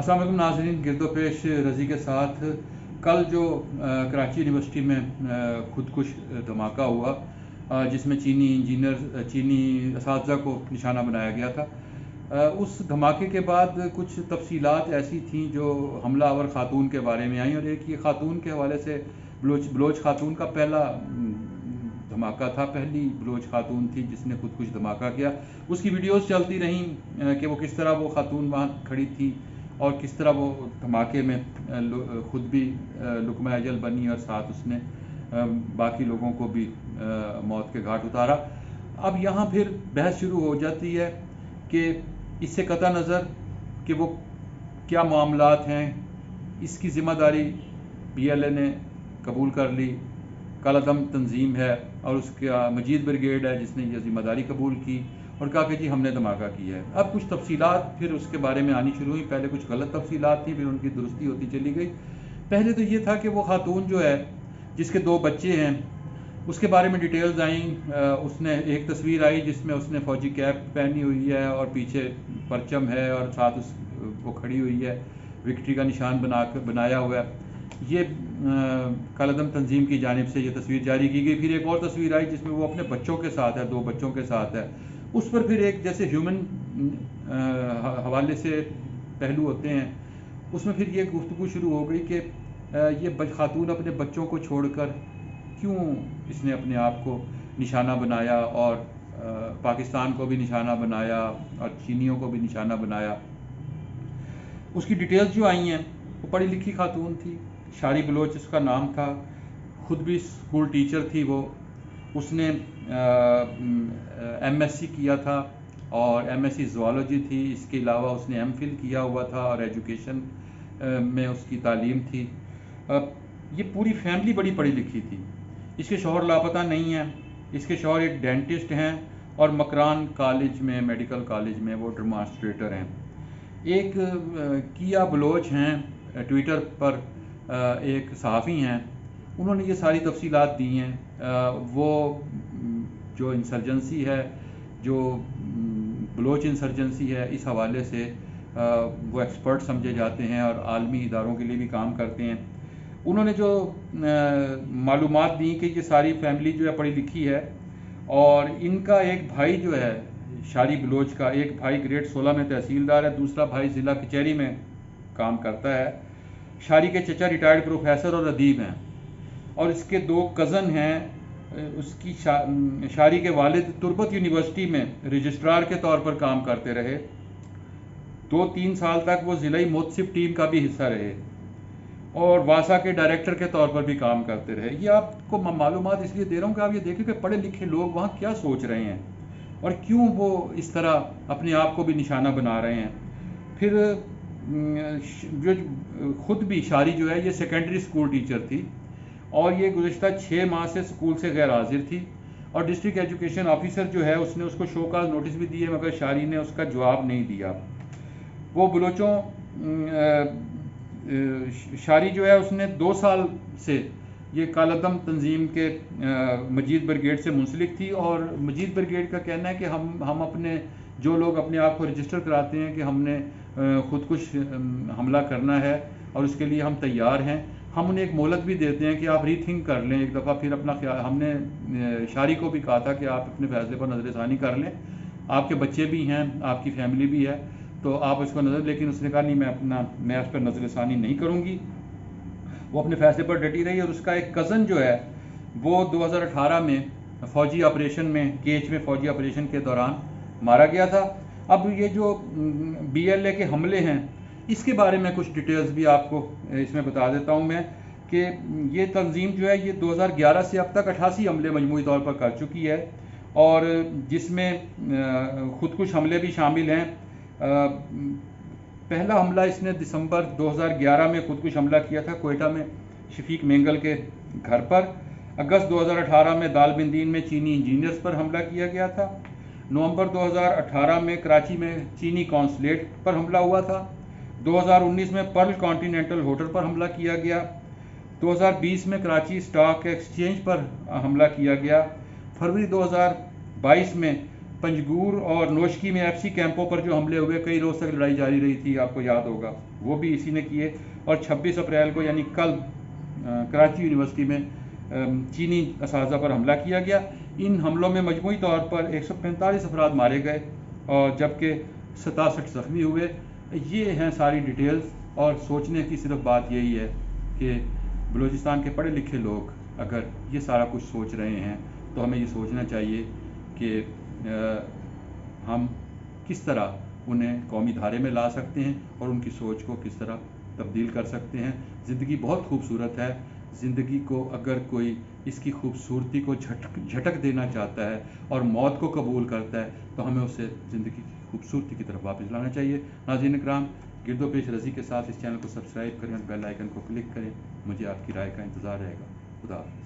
अस्सलाम वालेकुम नाज़रीन, गिरदो पेश रज़ी के साथ कल जो कराची यूनिवर्सिटी में खुदकुश धमाका हुआ जिसमें चीनी इंजीनियर चीनी असातिज़ा को निशाना बनाया गया था, उस धमाके के बाद कुछ तफसीलात ऐसी थीं जो हमला आवर ख़ातून के बारे में आई, और एक ये ख़ातून के हवाले से बलोच ख़ातून का पहला धमाका था, पहली बलोच ख़ातून थी जिसने खुदकुश धमाका किया। उसकी वीडियोस चलती रहीं कि वो किस तरह वो ख़ातून वहाँ खड़ी थी और किस तरह वो धमाके में ख़ुद भी लुक़मा अजल बनी और साथ उसने बाकी लोगों को भी मौत के घाट उतारा। अब यहाँ फिर बहस शुरू हो जाती है कि इससे कतई नज़र कि वो क्या मामलात हैं, इसकी ज़िम्मेदारी PLA ने कबूल कर ली, कालादम तंजीम है और उसका मजीद ब्रिगेड है जिसने ये ज़िम्मेदारी कबूल की और कहा कि जी हमने धमाका किया है। अब कुछ तफसीलात फिर उसके बारे में आनी शुरू हुई। पहले कुछ गलत तफसीलात थी, फिर उनकी दुरुस्ती होती चली गई। पहले तो ये था कि वो खातून जो है जिसके 2 बच्चे हैं उसके बारे में डिटेल्स आई। उसने एक तस्वीर आई जिसमें उसने फ़ौजी कैप पहनी हुई है और पीछे परचम है और साथ वो खड़ी हुई है, विक्ट्री का निशान बनाया हुआ है। ये कालादम तंजीम की जानिब से ये तस्वीर जारी की गई। फिर एक और तस्वीर आई जिसमें वो अपने बच्चों के साथ है, 2 बच्चों के साथ है। उस पर फिर एक जैसे ह्यूमन हवाले से पहलू होते हैं, उसमें फिर ये गुफ्तगू शुरू हो गई कि ये खातून अपने बच्चों को छोड़कर क्यों इसने अपने आप को निशाना बनाया और पाकिस्तान को भी निशाना बनाया और चीनियों को भी निशाना बनाया। उसकी डिटेल्स जो आई हैं वो पढ़ी लिखी खातून थी, शारी बलोच उसका नाम था, ख़ुद भी स्कूल टीचर थी वो। उसने MSc किया था और MSc ज़ुआलॉजी थी। इसके अलावा उसने MPhil किया हुआ था और एजुकेशन में उसकी तालीम थी। ये पूरी फैमिली बड़ी पढ़ी लिखी थी। इसके शौहर लापता नहीं हैं। इसके शौहर एक डेंटिस्ट हैं और मकरान कॉलेज में, मेडिकल कॉलेज में वो डेमॉन्स्ट्रेटर हैं। एक किया बलोच हैं, ट्विटर पर एक सहाफ़ी हैं, उन्होंने ये सारी तफसीलात दी हैं। वो जो इंसर्जेंसी है, जो बलोच इंसर्जेंसी है, इस हवाले से वो एक्सपर्ट समझे जाते हैं और आलमी इदारों के लिए भी काम करते हैं। उन्होंने जो मालूमात दी कि ये सारी फैमिली जो है पढ़ी लिखी है और इनका एक भाई जो है शारी बलोच का, एक भाई ग्रेड 16 में तहसीलदार है, दूसरा भाई ज़िला कचहरी में काम करता है। शारी के चचा रिटायर्ड प्रोफेसर और अदीब हैं और इसके 2 कज़न हैं। उसकी शारी के वालिद तुर्बत यूनिवर्सिटी में रजिस्ट्रार के तौर पर काम करते रहे। 2-3 साल तक वो ज़िला मोतसिफ टीम का भी हिस्सा रहे और वासा के डायरेक्टर के तौर पर भी काम करते रहे। ये आपको मालूमात इसलिए दे रहा हूँ कि आप ये देखें कि पढ़े लिखे लोग वहाँ क्या सोच रहे हैं और क्यों वो इस तरह अपने आप को भी निशाना बना रहे हैं। फिर जो ख़ुद भी शारी जो है ये सेकेंडरी स्कूल टीचर थी और ये गुज़िश्ता 6 माह से स्कूल से गैर हाजिर थी और डिस्ट्रिक्ट एजुकेशन ऑफिसर जो है उसने उसको शोकाज नोटिस भी दिए मगर शारी ने उसका जवाब नहीं दिया। वो बलोचों शारी जो है उसने 2 साल से ये कालादम तंजीम के मजीद ब्रिगेड से मुंसलिक थी और मजीद ब्रिगेड का कहना है कि हम अपने जो लोग अपने आप को रजिस्टर कराते हैं कि हमने खुदकुश हमला करना है और उसके लिए हम तैयार हैं, हम उन्हें एक मोहलत भी देते हैं कि आप रीथिंक कर लें एक दफ़ा, फिर अपना ख्याल। हमने शारी को भी कहा था कि आप अपने फैसले पर नज़रसानी कर लें, आपके बच्चे भी हैं, आपकी फैमिली भी है, तो आप इसको नज़र, लेकिन उसने कहा नहीं मैं उस पर नज़रसानी नहीं करूँगी। वो अपने फैसले पर डटी रही और उसका एक कज़न जो है वो 2018 में फ़ौजी ऑपरेशन में, केच में फ़ौजी ऑपरेशन के दौरान मारा गया था। अब ये जो BLA के हमले हैं इसके बारे में कुछ डिटेल्स भी आपको इसमें बता देता हूँ मैं कि ये तंजीम जो है ये 2011 से अब तक 88 हमले मजमूई तौर पर कर चुकी है और जिसमें खुदकुश हमले भी शामिल हैं। पहला हमला इसने दिसंबर 2011 में खुदकुश हमला किया था कोयटा में शफीक मेंगल के घर पर। अगस्त 2018 में दालबिंदीन में चीनी इंजीनियर्स पर हमला किया गया था। नवंबर 2018 में कराची में चीनी कॉन्सुलेट पर हमला हुआ था। 2019 में पर्ल कॉन्टिनेंटल होटल पर हमला किया गया। 2020 में कराची स्टॉक एक्सचेंज पर हमला किया गया। फरवरी 2022 में पंजगूर और नोशकी में एफसी कैंपों पर जो हमले हुए, कई रोज़ तक लड़ाई जारी रही थी, आपको याद होगा, वो भी इसी ने किए। और 26 अप्रैल को यानी कल कराची यूनिवर्सिटी में चीनी असातिज़ा पर हमला किया गया। इन हमलों में मजमूई तौर पर 145 अफराद मारे गए और जबकि 67 ज़ख्मी हुए। ये हैं सारी डिटेल्स, और सोचने की सिर्फ बात यही है कि बलूचिस्तान के पढ़े लिखे लोग अगर ये सारा कुछ सोच रहे हैं तो हमें ये सोचना चाहिए कि हम किस तरह उन्हें कौमी धारे में ला सकते हैं और उनकी सोच को किस तरह तब्दील कर सकते हैं। ज़िंदगी बहुत खूबसूरत है। ज़िंदगी को अगर कोई इसकी खूबसूरती को झटक देना चाहता है और मौत को कबूल करता है तो हमें उसे ज़िंदगी की खूबसूरती की तरफ वापस लाना चाहिए। नाज़रीन इकराम, गिरदोपेश रज़ी के साथ इस चैनल को सब्सक्राइब करें और बेल आइकन को क्लिक करें। मुझे आपकी राय का इंतज़ार रहेगा। खुदा हाफ़िज़।